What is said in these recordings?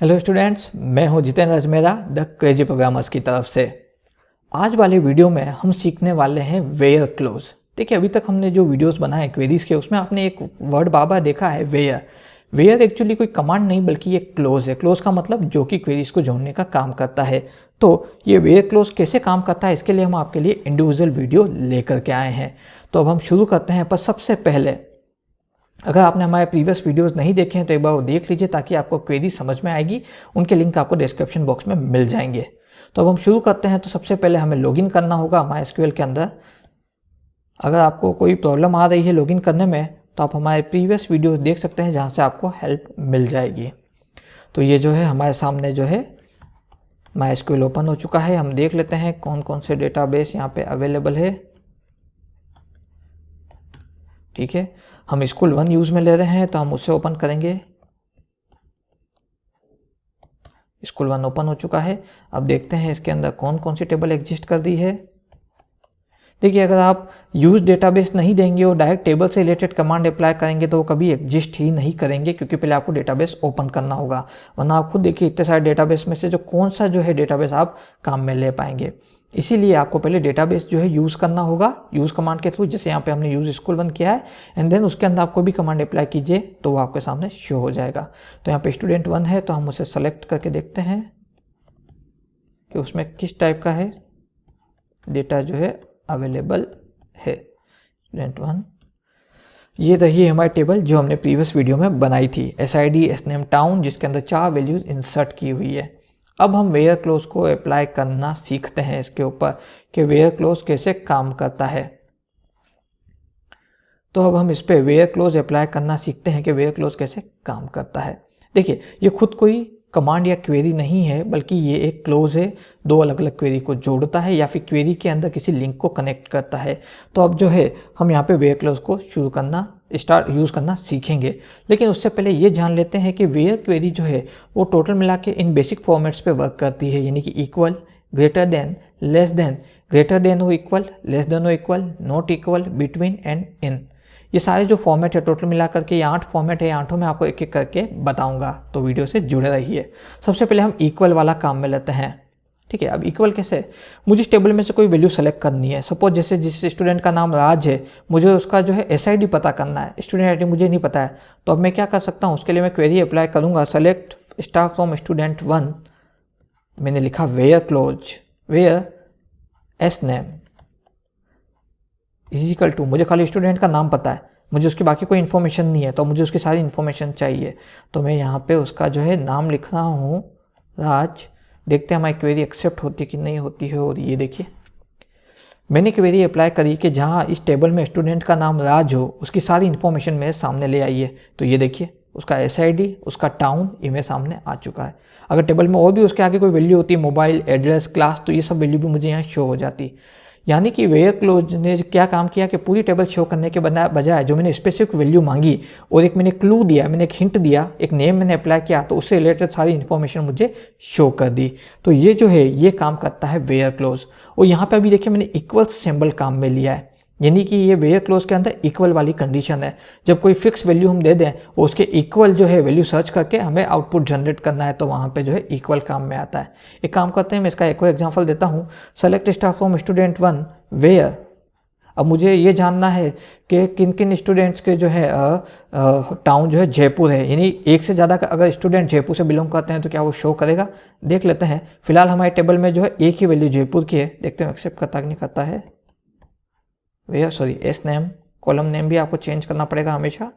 Hello students, मैं हूं Jitendra Ajmera the crazy programmers की तरफ से। आज वाले वीडियो में हम सीखने वाले हैं वेयर क्लोज। देखिए, अभी तक हमने जो वीडियोस बनाए क्वेरीज के, उसमें आपने एक वर्ड बाबा देखा है, वेयर। वेयर एक्चुअली कोई कमांड नहीं बल्कि एक क्लोज है। क्लोज का मतलब जो कि क्वेरीज को जोड़ने का काम करता है। तो ये वेयर क्लोज कैसे काम करता है, इसके लिए हम आपके लिए इंडिविजुअल वीडियो लेकर के आए हैं। तो अब हम शुरू करते हैं। पर सबसे पहले, अगर आपने हमारे प्रीवियस वीडियोस नहीं देखे हैं तो एक बार वो देख लीजिए ताकि आपको क्वेरी समझ में आएगी। उनके लिंक आपको डिस्क्रिप्शन बॉक्स में मिल जाएंगे। तो अब हम शुरू करते हैं। तो सबसे पहले हमें लॉगिन करना होगा MySQL के अंदर। अगर आपको कोई प्रॉब्लम आ रही है लॉगिन करने में तो आप हमारे प्रीवियस वीडियोस देख सकते हैं, जहाँ से आपको हेल्प मिल जाएगी। तो ये जो है हमारे सामने जो है MySQL ओपन हो चुका है। हम देख लेते हैं कौन कौन से डेटाबेस यहाँ पे अवेलेबल है। ठीक है, हम स्कूल 1 यूज़ में ले रहे हैं तो हम उसे ओपन करेंगे। स्कूल 1 ओपन हो चुका है। अब देखते हैं इसके अंदर कौन कौन सी टेबल एग्जिस्ट कर दी है। देखिए, अगर आप यूज डेटाबेस नहीं देंगे और डायरेक्ट टेबल से रिलेटेड कमांड अप्लाई करेंगे तो वो कभी एग्जिस्ट ही नहीं करेंगे, क्योंकि पहले आपको डेटाबेस ओपन करना होगा। वरना आप खुद देखिए, इतने सारे डेटाबेस में से जो कौन सा जो है डेटाबेस आप काम में ले पाएंगे। इसीलिए आपको पहले डेटाबेस जो है यूज़ करना होगा, यूज़ कमांड के थ्रू। जैसे यहाँ पे हमने यूज़ स्कूल 1 किया है, एंड देन उसके अंदर आपको भी कमांड अप्लाई कीजिए तो वो आपके सामने शो हो जाएगा। तो यहाँ पे स्टूडेंट 1 है, तो हम उसे सेलेक्ट करके देखते हैं कि उसमें किस टाइप का है डेटा जो है अवेलेबल है। स्टूडेंट 1, ये रही हमारी टेबल जो हमने प्रीवियस वीडियो में बनाई थी, SID, SNAME, टाउन, जिसके अंदर 4 वैल्यूज़ इंसर्ट की हुई है। अब हम वेयर क्लोज को अप्लाई करना सीखते हैं इसके ऊपर कि वेयर क्लोज कैसे काम करता है। तो अब हम इस पे वेयर क्लोज अप्लाई करना सीखते हैं कि वेयर क्लोज कैसे काम करता है। देखिए, ये खुद कोई कमांड या क्वेरी नहीं है, बल्कि ये एक क्लोज है। 2 अलग अलग क्वेरी को जोड़ता है या फिर क्वेरी के अंदर किसी लिंक को कनेक्ट करता है। तो अब जो है हम यहाँ पे वेयर क्लोज को यूज़ करना सीखेंगे। लेकिन उससे पहले ये जान लेते हैं कि वेयर क्वेरी जो है वो टोटल मिला के इन बेसिक फॉर्मेट्स पे वर्क करती है, यानी कि equal, greater than, less than, greater then हो इक्वल, लेस देन हो equal, not equal, between and in. ये सारे जो फॉर्मेट है टोटल मिला करके ये 8 फॉर्मेट है। 8 में आपको एक एक करके बताऊंगा, तो वीडियो से जुड़े रहिए। सबसे पहले हम इक्वल वाला काम में लेते हैं। ठीक है, अब इक्वल कैसे, मुझे इस टेबल में से कोई वैल्यू सेलेक्ट करनी है। सपोज जैसे जिस स्टूडेंट का नाम राज है, मुझे उसका जो है SID पता करना है, स्टूडेंट ID मुझे नहीं पता है। तो अब मैं क्या कर सकता हूँ, उसके लिए मैं क्वेरी अप्लाई करूँगा, सेलेक्ट स्टार फ्रॉम स्टूडेंट 1। मैंने लिखा where clause, where SNAME is equal to, मुझे खाली स्टूडेंट का नाम पता है, मुझे उसकी बाकी कोई इन्फॉर्मेशन नहीं है, तो मुझे उसकी सारी इन्फॉर्मेशन चाहिए। तो मैं यहाँ पे उसका जो है नाम लिख रहा हूँ राज। देखते हैं हमारी क्वेरी एक्सेप्ट होती कि नहीं होती है। और ये देखिए, मैंने क्वेरी अप्लाई करी कि जहाँ इस टेबल में स्टूडेंट का नाम राज हो, उसकी सारी इन्फॉर्मेशन मेरे सामने ले आई है। तो ये देखिए, उसका SID, उसका टाउन, ये मेरे सामने आ चुका है। अगर टेबल में और भी उसके आगे कोई वैल्यू होती, मोबाइल, एड्रेस, क्लास, तो ये सब वैल्यू भी मुझे यहाँ शो हो जाती। यानी कि वेयर क्लोज ने क्या काम किया कि पूरी टेबल शो करने के बजाय जो मैंने स्पेसिफिक वैल्यू मांगी और एक मैंने क्लू दिया, मैंने एक हिंट दिया, एक नेम मैंने अप्लाई किया, तो उससे रिलेटेड सारी इन्फॉर्मेशन मुझे शो कर दी। तो ये जो है ये काम करता है वेयर क्लोज। और यहाँ पे अभी देखिए मैंने इक्वल सिंबल काम में लिया है, यानी कि ये वेयर क्लोज के अंदर इक्वल वाली कंडीशन है। जब कोई फिक्स वैल्यू हम दे दें, उसके इक्वल जो है वैल्यू सर्च करके हमें आउटपुट जनरेट करना है, तो वहाँ पे जो है इक्वल काम में आता है। एक काम करते हैं, मैं इसका एक और एग्जांपल देता हूँ। Select star from student 1 where. अब मुझे ये जानना है कि किन किन स्टूडेंट्स के जो है टाउन जो है जयपुर है, यानी एक से ज़्यादा का अगर स्टूडेंट जयपुर से बिलोंग करते हैं तो क्या वो शो करेगा, देख लेते हैं। फिलहाल हमारे टेबल में जो है एक ही वैल्यू जयपुर की है, देखते हैं एक्सेप्ट करता कि नहीं करता है। वेयर SNAME, कॉलम नेम भी आपको चेंज करना पड़ेगा हमेशा।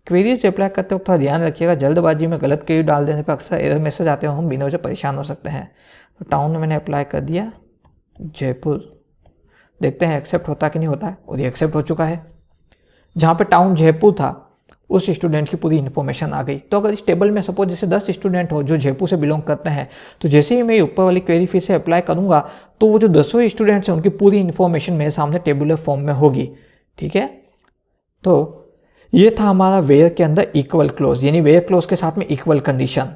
क्वेरीज अप्लाई करते वक्त थोड़ा ध्यान रखिएगा, जल्दबाजी में गलत क्वेरी डाल देने पर अक्सर एरर मैसेज आते हैं, हम बिना वजह परेशान हो सकते हैं। तो टाउन में मैंने अप्लाई कर दिया जयपुर, देखते हैं एक्सेप्ट होता कि नहीं होता है। और ये एक्सेप्ट हो चुका है। जहाँ पे टाउन जयपुर था उस स्टूडेंट की पूरी इन्फॉर्मेशन आ गई। तो अगर इस टेबल में सपोज जैसे 10 स्टूडेंट हो जो जयपुर से बिलोंग करते हैं, तो जैसे ही मैं ऊपर वाली क्वेरी फिर से अप्लाई करूँगा तो वो जो 10 स्टूडेंट्स हैं उनकी पूरी इन्फॉर्मेशन मेरे सामने टेबुलर फॉर्म में होगी। ठीक है, तो ये था हमारा वेयर के अंदर इक्वल क्लोज, यानी वेयर क्लोज के साथ में इक्वल कंडीशन।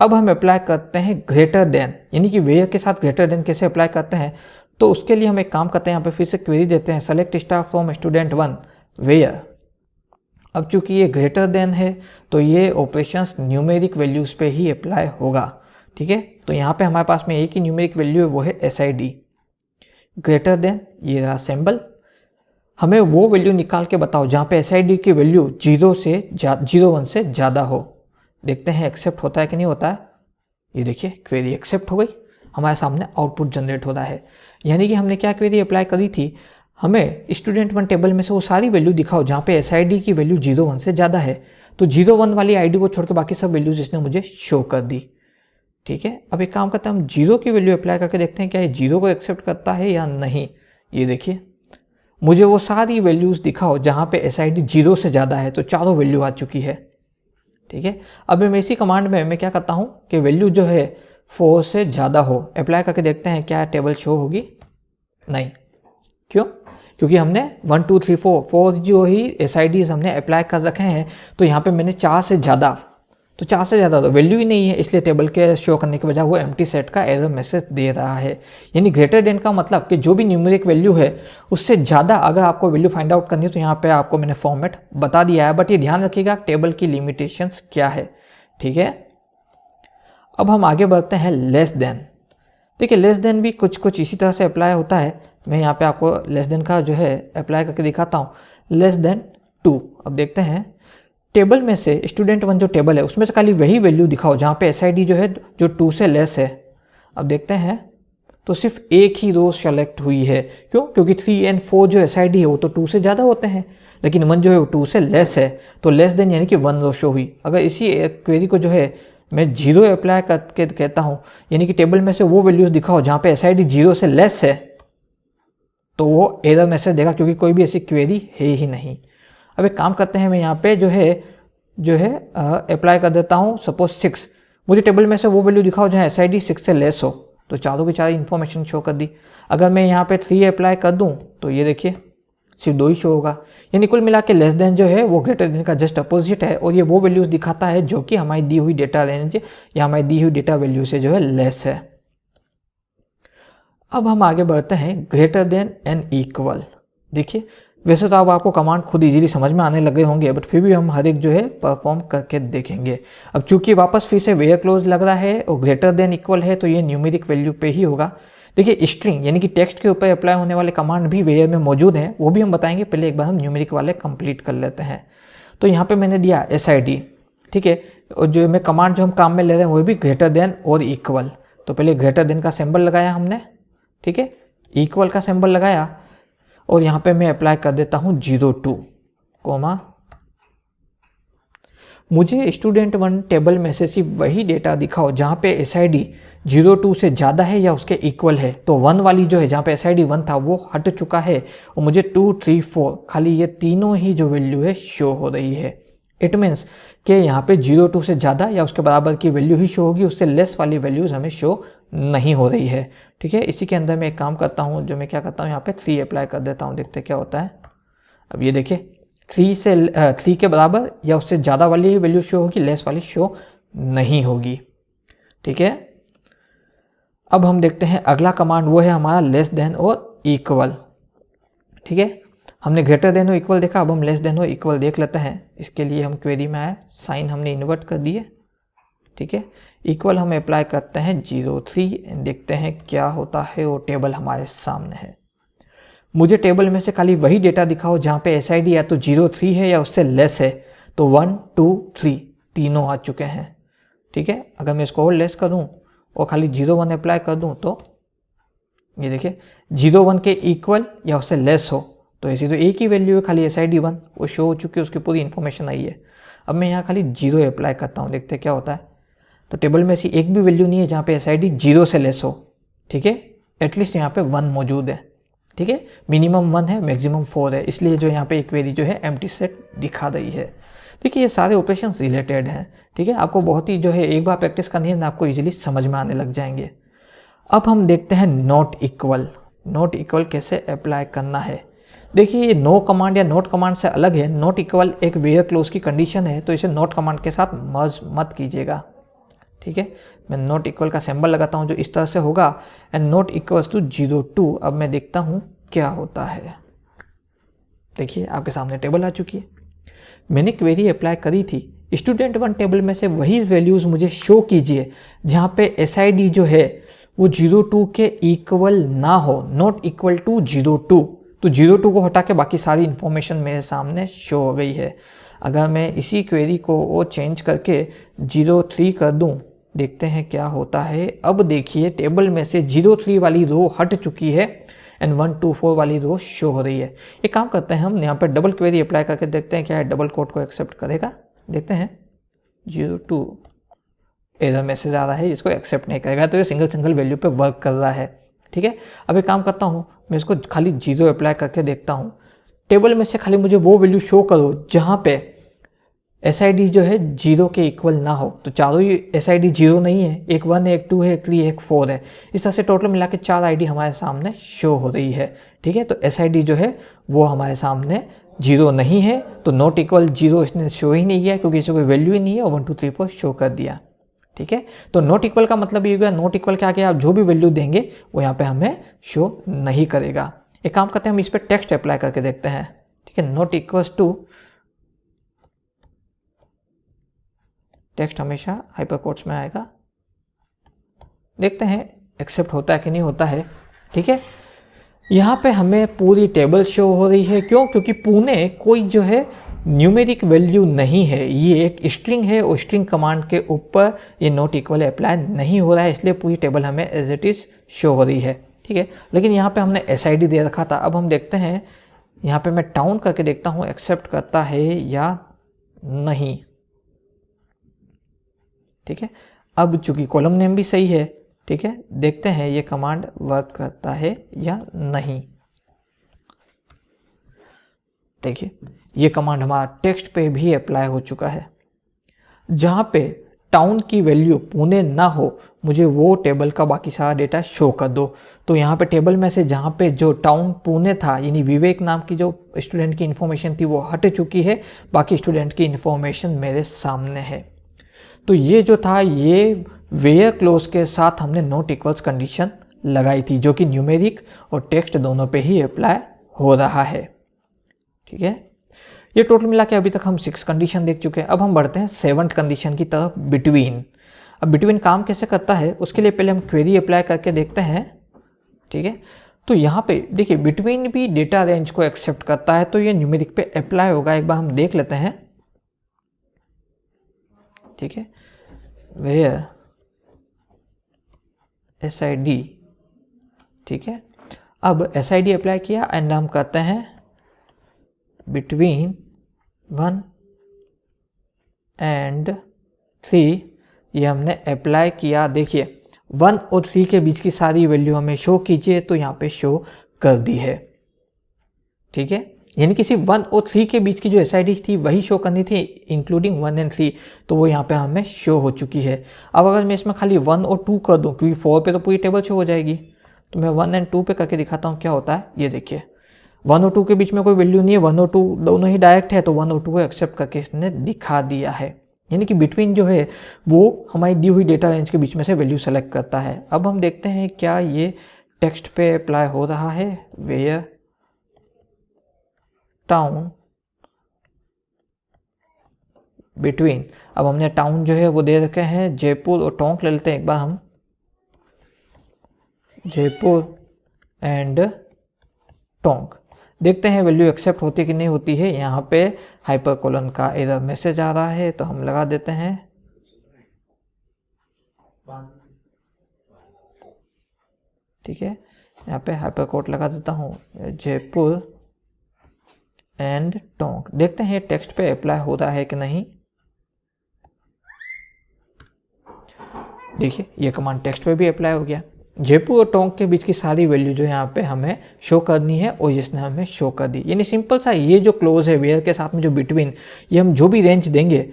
अब हम अप्लाई करते हैं ग्रेटर देन, यानी कि वेयर के साथ ग्रेटर देन कैसे अप्लाई करते हैं। तो उसके लिए हम एक काम करते हैं, यहाँ पे फिर से क्वेरी देते हैं, select star from student 1 where. अब चूंकि ये ग्रेटर देन है तो ये ऑपरेशंस न्यूमेरिक वैल्यूज़ पे ही अप्लाई होगा, ठीक है। तो यहाँ पे हमारे पास में एक ही न्यूमेरिक वैल्यू है, वो है SID। ग्रेटर देन ये रहा सिंबल, हमें वो वैल्यू निकाल के बताओ जहाँ पे SID की वैल्यू 0 1 से ज़्यादा हो। देखते हैं एक्सेप्ट होता है कि नहीं होता है। ये देखिए क्वेरी एक्सेप्ट हो गई, हमारे सामने आउटपुट जनरेट हो रहा है। यानी कि हमने क्या क्वेरी अप्लाई करी थी, हमें स्टूडेंट 1 टेबल में से वो सारी वैल्यू दिखाओ जहाँ पे SID की वैल्यू 0 1 से ज़्यादा है। तो 0 1 वाली ID को छोड़ के बाकी सब वैल्यूज इसने मुझे शो कर दी, ठीक है। अब एक काम करते हैं, हम 0 की वैल्यू अप्लाई करके देखते हैं क्या ये 0 को एक्सेप्ट करता है या नहीं। ये देखिए मुझे वो सारी वैल्यूज़ दिखाओ जहाँ पे SID 0 से ज़्यादा है, तो चारों वैल्यू आ चुकी है, ठीक है। अब मैं इसी कमांड में मैं क्या करता हूँ कि वैल्यू जो है 4 से ज़्यादा हो, अप्लाई करके देखते हैं क्या टेबल शो होगी। नहीं, क्यों? क्योंकि हमने 1 2 3 4 जो ही SIDs हमने अप्लाई कर रखे हैं, तो यहाँ पे मैंने 4 से ज़्यादा, तो 4 से ज़्यादा तो वैल्यू ही नहीं है, इसलिए टेबल के शो करने के बजाय वो एम्प्टी सेट का एरर मैसेज दे रहा है। यानी ग्रेटर देन का मतलब कि जो भी न्यूमेरिक वैल्यू है उससे ज़्यादा अगर आपको वैल्यू फाइंड आउट करनी है तो यहाँ पे आपको मैंने फॉर्मेट बता दिया है, बट ये ध्यान रखिएगा टेबल की लिमिटेशंस क्या है, ठीक है। अब हम आगे बढ़ते हैं लेस देन। देखिए लेस देन भी कुछ इसी तरह से अप्लाई होता है। मैं यहाँ पे आपको लेस देन का जो है अप्लाई करके दिखाता हूँ। Less than 2। अब देखते हैं टेबल में से स्टूडेंट 1 जो टेबल है उसमें से खाली वही वैल्यू दिखाओ जहाँ पे SID जो है जो 2 से लेस है। अब देखते हैं तो सिर्फ एक ही रो सेलेक्ट हुई है। क्यों? क्योंकि 3 और 4 जो SID है वो तो 2 से ज़्यादा होते हैं, लेकिन 1 जो है वो 2 से लेस है, तो लेस देन यानी कि 1 रो शो हुई। अगर इसी क्वेरी को जो है मैं 0 अप्लाई करके कहता हूँ, यानी कि टेबल में से वो वैल्यूज़ दिखाओ जहाँ पे SID 0 से लेस है, तो वो एरर मैसेज देगा क्योंकि कोई भी ऐसी क्वेरी है ही नहीं। अब एक काम करते हैं, मैं यहाँ पे जो है अप्लाई कर देता हूँ सपोज 6। मुझे टेबल में से वो वैल्यू दिखाओ जहाँ SID 6 से लेस हो, तो चारों की चारों इन्फॉर्मेशन शो कर दी। अगर मैं यहाँ पे 3 अप्लाई कर दूँ तो ये देखिए सिर्फ 2 ही शो होगा। यानी कुल मिला के लेस देन जो है वो ग्रेटर देन का जस्ट अपोजिट है, और ये वो वैल्यूज दिखाता है जो कि हमारी दी हुई डेटा रेंज या हमारी दी हुई डेटा वैल्यू से जो है लेस है। अब हम आगे बढ़ते हैं ग्रेटर देन एंड इक्वल। देखिए वैसे तो अब आपको कमांड खुद इजीली समझ में आने लगे होंगे, बट फिर भी हम हर एक जो है परफॉर्म करके देखेंगे। अब चूंकि वापस फिर से वेयर क्लोज लग रहा है और ग्रेटर देन इक्वल है, तो ये न्यूमेरिक वैल्यू पे ही होगा। देखिए स्ट्रिंग यानी कि टेक्स्ट के ऊपर अप्लाई होने वाले कमांड भी वेयर में मौजूद हैं, वो भी हम बताएंगे। पहले एक बार हम न्यूमेरिक वाले कंप्लीट कर लेते हैं। तो यहाँ पे मैंने दिया SID, ठीक है, और जो मैं कमांड जो हम काम में ले रहे हैं वो भी ग्रेटर देन और इक्वल। तो पहले ग्रेटर देन का सिंबल लगाया हमने, ठीक है, इक्वल का सिंबल लगाया, और यहाँ पे मैं अप्लाई कर देता हूँ 02, मुझे स्टूडेंट 1 टेबल में से सिर्फ वही डेटा दिखाओ जहाँ पे SID 02 से ज़्यादा है या उसके इक्वल है। तो 1 वाली जो है जहाँ पे SID 1 था वो हट चुका है, और मुझे 2 3 4 खाली ये तीनों ही जो वैल्यू है शो हो रही है। इट मीन्स कि यहाँ पे 02 से ज़्यादा या उसके बराबर की वैल्यू ही शो होगी, उससे लेस वाली वैल्यूज़ हमें शो नहीं हो रही है, ठीक है। इसी के अंदर मैं एक काम करता हूँ, जो मैं क्या करता हूँ यहाँ पे 3 अप्लाई कर देता हूँ, देखते क्या होता है। अब ये देखिए 3 के बराबर या उससे ज़्यादा वाली ही वैल्यू शो होगी, लेस वाली शो नहीं होगी, ठीक है। अब हम देखते हैं अगला कमांड, वो है हमारा लेस देन और इक्वल, ठीक है। हमने ग्रेटर देन और इक्वल देखा, अब हम लेस देन और इक्वल देख लेते हैं। इसके लिए हम क्वेरी में आए, साइन हमने इन्वर्ट कर दिए, ठीक है। इक्वल हम अप्लाई करते हैं 03, देखते हैं क्या होता है। वो टेबल हमारे सामने है। मुझे टेबल में से खाली वही डेटा दिखाओ जहाँ पे SID या तो 03 है या उससे लेस है। तो 1 2 3 तीनों आ चुके हैं, ठीक है। अगर मैं इसको और लेस करूँ और खाली 01 अप्लाई कर दूँ तो ये देखिए 01 के इक्वल या उससे लेस हो, तो ऐसी तो एक ही वैल्यू है, खाली SID 1 वो शो हो चुकी है, उसकी पूरी इन्फॉर्मेशन आई है। अब मैं यहाँ खाली 0 अप्लाई करता हूँ, देखते क्या होता है। तो टेबल में ऐसी एक भी वैल्यू नहीं है जहाँ पे SID 0 से लेस हो, ठीक है। एटलीस्ट यहाँ पे 1 मौजूद है, ठीक है। मिनिमम 1 है, मैक्सिमम 4 है, इसलिए जो यहाँ पे एक क्वेरी जो है एम्प्टी सेट दिखा रही है। देखिए ये सारे ऑपरेशन रिलेटेड हैं, ठीक है। आपको बहुत ही जो है एक बार प्रैक्टिस करनी है ना, आपको इजीली समझ में आने लग जाएंगे। अब हम देखते हैं नॉट इक्वल। नॉट इक्वल कैसे अप्लाई करना है। देखिए ये नो कमांड या नोट कमांड से अलग है। नॉट इक्वल एक वेयर क्लोज की कंडीशन है, तो इसे नोट कमांड के साथ मर्ज मत कीजिएगा, ठीक है। मैं नॉट इक्वल का सिंबल लगाता हूँ जो इस तरह से होगा, एंड नॉट इक्वल्स टू 02। अब मैं देखता हूँ क्या होता है। देखिए आपके सामने टेबल आ चुकी है। मैंने क्वेरी अप्लाई करी थी, स्टूडेंट 1 टेबल में से वही वैल्यूज़ मुझे शो कीजिए जहाँ पे SID जो है वो 02 के इक्वल ना हो, नॉट इक्वल टू 02। तो 02 को हटा के बाकी सारी इन्फॉर्मेशन मेरे सामने शो हो गई है। अगर मैं इसी क्वेरी को वो चेंज करके 03 कर दूं, देखते हैं क्या होता है। अब देखिए टेबल में से 03 वाली रो हट चुकी है एंड 124 वाली रो शो हो रही है। एक काम करते हैं, हम यहाँ पर डबल क्वेरी अप्लाई करके देखते हैं क्या है डबल कोड को एक्सेप्ट करेगा। देखते हैं 02 एरर मैसेज आ रहा है, इसको एक्सेप्ट नहीं करेगा, तो ये सिंगल वैल्यू पे वर्क कर रहा है। ठीक है, अब एक काम करता हूँ, मैं इसको खाली 0 अप्लाई करके देखता हूँ। टेबल में से खाली मुझे वो वैल्यू शो करो जहाँ पे SID जो है 0 के इक्वल ना हो। तो चारों ही SID 0 नहीं है, एक 1 है, एक 2 है, एक 3 है, एक 4 है। इस तरह से टोटल मिला के 4 ID हमारे सामने शो हो रही है। ठीक है, तो SID जो है वो हमारे सामने 0 नहीं है, तो नॉट इक्वल 0 इसने शो ही नहीं किया क्योंकि इसको कोई वैल्यू ही नहीं है, और 1 2 3 4 शो कर दिया। ठीक है, तो नॉट इक्वल का मतलब ये होगा, नॉट इक्वल के आगे आप जो भी वैल्यू देंगे वो यहाँ पे हमें शो नहीं करेगा। एक काम करते हैं, हम इस पर टेक्स्ट अप्लाई करके देखते हैं। ठीक है, नॉट इक्वल्स टू, टेक्स्ट हमेशा हाइपर कोट्स में आएगा। देखते हैं एक्सेप्ट होता है कि नहीं होता है। ठीक है, यहाँ पे हमें पूरी टेबल शो हो रही है। क्यों? क्योंकि पुणे कोई जो है न्यूमेरिक वैल्यू नहीं है, ये एक स्ट्रिंग है और स्ट्रिंग कमांड के ऊपर ये नॉट इक्वल अप्लाई नहीं हो रहा है, इसलिए पूरी टेबल हमें एज इट इज़ शो हो रही है। ठीक है, लेकिन यहाँ पे हमने SID दे रखा था। अब हम देखते हैं, यहाँ पे मैं टाउन करके देखता हूँ एक्सेप्ट करता है या नहीं। ठीक है, अब चूंकि कॉलम नेम भी सही है, ठीक है, देखते हैं ये कमांड वर्क करता है या नहीं। देखिए ये कमांड हमारा टेक्स्ट पे भी अप्लाई हो चुका है। जहाँ पे टाउन की वैल्यू पुणे ना हो, मुझे वो टेबल का बाकी सारा डेटा शो कर दो। तो यहाँ पे टेबल में से जहाँ पे जो टाउन पुणे था, यानी विवेक नाम की जो स्टूडेंट की इन्फॉर्मेशन थी वो हट चुकी है, बाकी स्टूडेंट की इन्फॉर्मेशन मेरे सामने है। तो ये जो था, ये वेयर क्लोज के साथ हमने नॉट इक्वल्स कंडीशन लगाई थी, जो कि न्यूमेरिक और टेक्स्ट दोनों पे ही अप्लाई हो रहा है। ठीक है, ये टोटल मिला के अभी तक हम 6 कंडीशन देख चुके हैं। अब हम बढ़ते हैं 7th कंडीशन की तरफ, बिटवीन। अब बिटवीन काम कैसे करता है उसके लिए पहले हम क्वेरी अप्लाई करके देखते हैं। ठीक है, तो यहाँ पे देखिए बिटवीन भी डेटा रेंज को एक्सेप्ट करता है, तो ये न्यूमेरिक पे अप्लाई होगा। एक बार हम देख लेते हैं। ठीक है, वेयर SID। ठीक है, अब SID अप्लाई किया एंड हम करते हैं बिटवीन 1 एंड 3। ये हमने अप्लाई किया। देखिए 1 और 3 के बीच की सारी वैल्यू हमें शो कीजिए, तो यहाँ पे शो कर दी है। ठीक है, यानी कि सिर्फ 1 और 3 के बीच की जो SID थी वही शो करनी थी, इंक्लूडिंग 1 एंड 3, तो वो यहाँ पे हमें शो हो चुकी है। अब अगर मैं इसमें खाली 1 और 2 कर दूँ, क्योंकि 4 पे तो पूरी टेबल शो हो जाएगी, तो मैं 1 एंड 2 पे करके दिखाता हूँ क्या होता है। ये देखिए 1 और 2 के बीच में कोई वैल्यू नहीं है, 1 और 2 दोनों ही डायरेक्ट है, तो 1 और 2 को एक्सेप्ट करके इसने दिखा दिया है। यानी कि बिटवीन जो है वो हमारी दी हुई डेटा रेंज के बीच में से वैल्यू सेलेक्ट करता है। अब हम देखते हैं क्या ये टेक्स्ट पे अप्लाई हो रहा है। वेयर टाउन बिटवीन, अब हमने टाउन जो है वो दे रखे हैं जयपुर और टोंक ले लेते हैं एक बार हम, जयपुर एंड टोंक। देखते हैं वैल्यू एक्सेप्ट होती कि नहीं होती है। यहाँ पे हाइपर कोलन का एरर मैसेज आ रहा है, तो हम लगा देते हैं। ठीक है, यहाँ पे हाइपर कोड लगा देता हूँ जयपुर एंड टोंक। देखते हैं टेक्स्ट पे अप्लाई हो रहा है कि नहीं। देखिए ये कमांड टेक्स्ट पे भी अप्लाई हो गया। जयपुर और टोंक के बीच की सारी वैल्यू जो यहाँ पे हमें शो करनी है और जिसने हमें शो कर दी। यानी सिंपल सा ये जो क्लोज है वेयर के साथ में जो बिटवीन, ये हम जो भी रेंज देंगे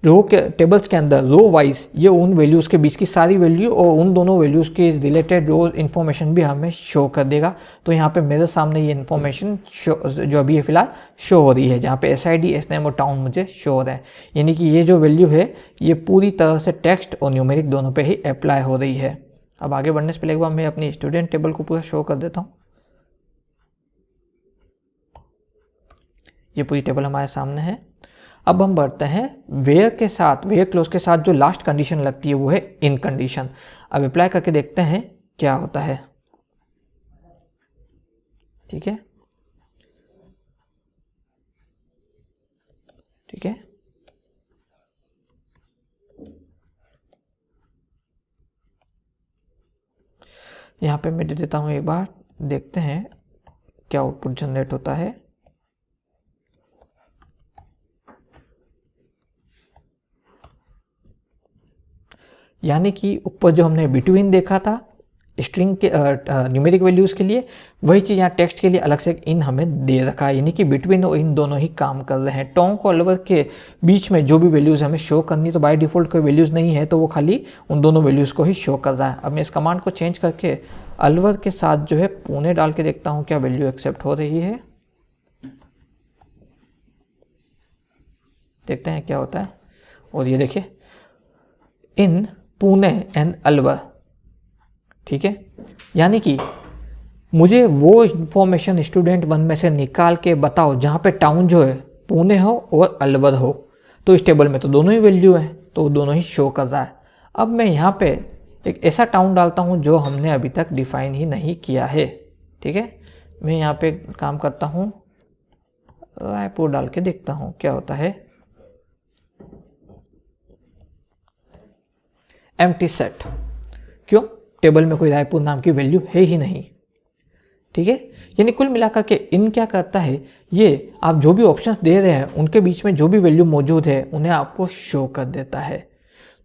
रो के टेबल्स के अंदर रो वाइज, ये उन वैल्यूज़ के बीच की सारी वैल्यू और उन दोनों वैल्यूज़ के रिलेटेड रो इन्फॉर्मेशन भी हमें शो कर देगा। तो यहाँ पे मेरे सामने ये इन्फॉर्मेशन जो अभी फ़िलहाल शो हो रही है, जहाँ पे SID SNAME और टाउन मुझे शो हो रहा है। यानी कि ये जो वैल्यू है ये पूरी तरह से टेक्स्ट और न्यूमेरिक दोनों पर ही अप्लाई हो रही है। अब आगे बढ़ने से पहले एक बार मैं अपनी स्टूडेंट टेबल को पूरा शो कर देता हूँ। ये पूरी टेबल हमारे सामने है। अब हम बढ़ते हैं वेयर के साथ, वेयर क्लोज के साथ जो लास्ट कंडीशन लगती है वो है इन कंडीशन। अब अप्लाई करके देखते हैं क्या होता है। ठीक है, ठीक है, यहाँ पे मैं दे देता हूँ एक बार, देखते हैं क्या आउटपुट जनरेट होता है। यानी कि ऊपर जो हमने बिटवीन देखा था स्ट्रिंग के न्यूमेरिक वैल्यूज़ के लिए, वही चीज़ यहाँ टेक्स्ट के लिए अलग से इन हमें दे रखा है। यानी कि बिटवीन और इन दोनों ही काम कर रहे हैं। टोंक और अलवर के बीच में जो भी वैल्यूज़ हमें शो करनी, तो बाय डिफ़ॉल्ट कोई वैल्यूज़ नहीं है, तो वो खाली उन दोनों वैल्यूज़ को ही शो कर रहा है। अब मैं इस कमांड को चेंज करके अलवर के साथ जो है पुणे डाल के देखता हूँ क्या वैल्यू एक्सेप्ट हो रही है। देखते हैं क्या होता है। और ये देखिए इन पुणे एंड अलवर, ठीक है। यानी कि मुझे वो इन्फॉर्मेशन स्टूडेंट 1 में से निकाल के बताओ जहाँ पे टाउन जो है पुणे हो और अलवर हो। तो इस टेबल में तो दोनों ही वैल्यू है, तो दोनों ही शो कर रहा है। अब मैं यहाँ पे एक ऐसा टाउन डालता हूँ जो हमने अभी तक डिफाइन ही नहीं किया है। ठीक है, मैं यहाँ पे काम करता हूँ, रायपुर डाल के देखता हूँ क्या होता है। एम्प्टी सेट, क्यों? टेबल में कोई रायपुर नाम की वैल्यू है ही नहीं। ठीक है, यानी कुल मिलाकर के इन क्या करता है, ये आप जो भी ऑप्शंस दे रहे हैं उनके बीच में जो भी वैल्यू मौजूद है उन्हें आपको शो कर देता है।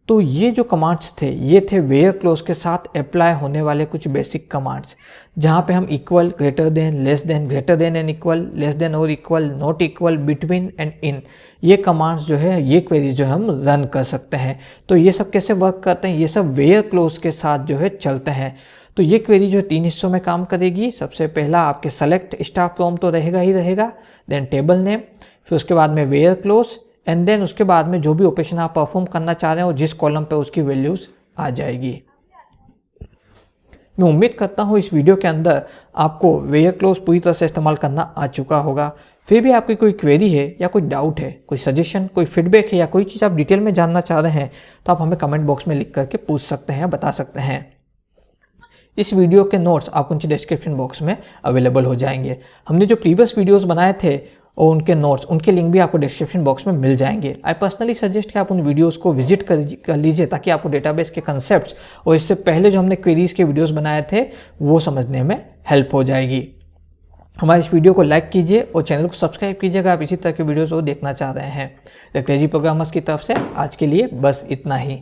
तो ये जो कमांड्स थे ये थे वेयर क्लोज के साथ अप्लाई होने वाले कुछ बेसिक कमांड्स, जहाँ पे हम equal, greater than, less than, greater than and equal, less than और equal, not equal, between and in, ये कमांड्स जो है, ये क्वेरीज जो है हम रन कर सकते हैं। तो ये सब कैसे वर्क करते हैं, ये सब वेयर क्लोज के साथ जो है चलते हैं। तो ये क्वेरी जो 3 हिस्सों में काम करेगी। सबसे पहला आपके सेलेक्ट स्टाफ फ्रॉम तो रहेगा ही रहेगा, देन टेबल नेम, फिर उसके बाद में वेयर क्लोज, एंड देन उसके बाद में जो भी ऑपरेशन आप परफॉर्म करना चाह रहे हो जिस कॉलम पे उसकी वैल्यूज आ जाएगी। मैं उम्मीद करता हूँ इस वीडियो के अंदर आपको वेयर क्लोज पूरी तरह से इस्तेमाल करना आ चुका होगा। फिर भी आपकी कोई क्वेरी है या कोई डाउट है, कोई सजेशन, कोई फीडबैक है या कोई चीज़ आप डिटेल में जानना चाह रहे हैं तो आप हमें कमेंट बॉक्स में लिख करके पूछ सकते हैं, बता सकते हैं। इस वीडियो के नोट्स आपको नीचे डिस्क्रिप्शन बॉक्स में अवेलेबल हो जाएंगे। हमने जो प्रीवियस वीडियोस बनाए थे और उनके नोट्स, उनके लिंक भी आपको डिस्क्रिप्शन बॉक्स में मिल जाएंगे। आई पर्सनली सजेस्ट कि आप उन वीडियोस को विजिट कर लीजिए ताकि आपको डेटाबेस के कंसेप्ट्स और इससे पहले जो हमने क्वेरीज के वीडियोस बनाए थे वो समझने में हेल्प हो जाएगी। हमारे इस वीडियो को लाइक कीजिए और चैनल को सब्सक्राइब कीजिए अगर आप इसी तरह के वीडियोज़ को देखना चाह रहे हैं। अंग्रेजी प्रोग्रामर्स की तरफ से आज के लिए बस इतना ही।